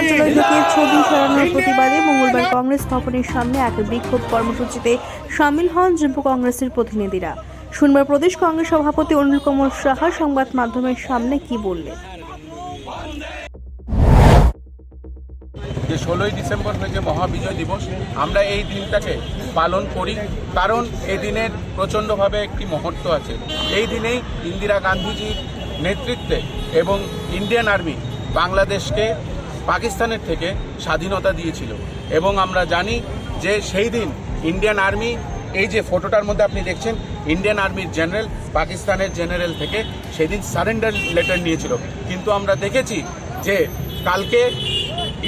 কার্যালয় থেকে ছবি সরানোর প্রতিবাদে মঙ্গলবার কংগ্রেস ভবনের সামনে এক বিক্ষোভ কর্মসূচিতে সামিল হন যুব কংগ্রেসের প্রতিনিধিরা। শুনবার প্রদেশ কংগ্রেস সভাপতি অনিল কুমার সাহা সংবাদ মাধ্যমের সামনে কি বললেন। যে 16ই ডিসেম্বর হয়েছে মহাবিজয় দিবস, আমরা এই দিনটাকে পালন করি কারণ এই দিনের প্রচণ্ডভাবে একটি মহত্ব আছে। এই দিনেই ইন্দিরা গান্ধীজির নেতৃত্বে এবং ইন্ডিয়ান আর্মি বাংলাদেশকে পাকিস্তানের থেকে স্বাধীনতা দিয়েছিল এবং আমরা জানি যে সেই দিন ইন্ডিয়ান আর্মি, এই যে ফটোটার মধ্যে আপনি দেখছেন, ইন্ডিয়ান আর্মির জেনারেল পাকিস্তানের জেনারেল থেকে সেদিন সারেন্ডার লেটার নিয়েছিল। কিন্তু আমরা দেখেছি যে কালকে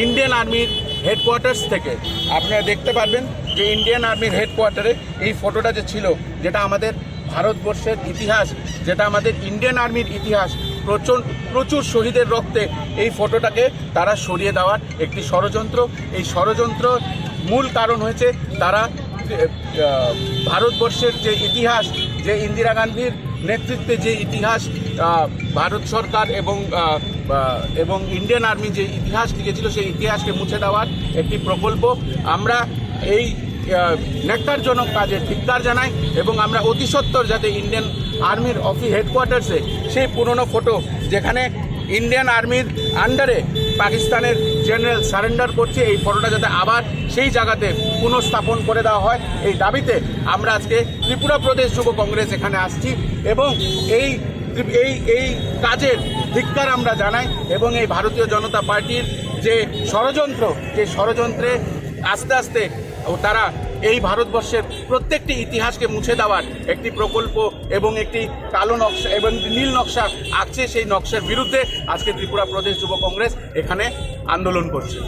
ইন্ডিয়ান আর্মির হেডকোয়ার্টার্স থেকে আপনারা দেখতে পারবেন যে ইন্ডিয়ান আর্মির হেডকোয়ার্টারে এই ফটোটা যে ছিল, যেটা আমাদের ভারতবর্ষের ইতিহাস, যেটা আমাদের ইন্ডিয়ান আর্মির ইতিহাস, প্রচুর শহীদের রক্তে এই ফটোটাকে তারা সরিয়ে দেওয়ার একটি ষড়যন্ত্র। এই ষড়যন্ত্র মূল কারণ হয়েছে তারা ভারতবর্ষের যে ইতিহাস, যে ইন্দিরা গান্ধীর নেতৃত্বে যে ইতিহাস ভারত সরকার এবং ইন্ডিয়ান আর্মি যে ইতিহাস লিখেছিল, সেই ইতিহাসকে মুছে দেওয়ার একটি প্রকল্প। আমরা এই ন্যাক্কারজনক কাজে ধিক্কার জানাই এবং আমরা অতি সত্বর যাতে ইন্ডিয়ান আর্মির হেডকোয়ার্টার্সে সেই পুরনো ফটো, যেখানে ইন্ডিয়ান আর্মির আন্ডারে পাকিস্তানের জেনারেল সারেন্ডার করছে, এই ফটোটা যাতে আবার সেই জায়গাতে পুনঃস্থাপন করে দেওয়া হয়, এই দাবিতে আমরা আজকে ত্রিপুরা প্রদেশ যুব কংগ্রেস এখানে আসছি এবং এই কাজের ধিক্কার আমরা জানাই এবং এই ভারতীয় জনতা পার্টির যে ষড়যন্ত্রে আস্তে আস্তে তারা এই ভারতবর্ষের প্রত্যেকটি ইতিহাসকে মুছে দেওয়ার একটি প্রকল্প এবং একটি কালো নকশা এবং নীল নকশা আঁকছে, সেই নকশার বিরুদ্ধে আজকে ত্রিপুরা প্রদেশ যুব কংগ্রেস এখানে আন্দোলন করছে।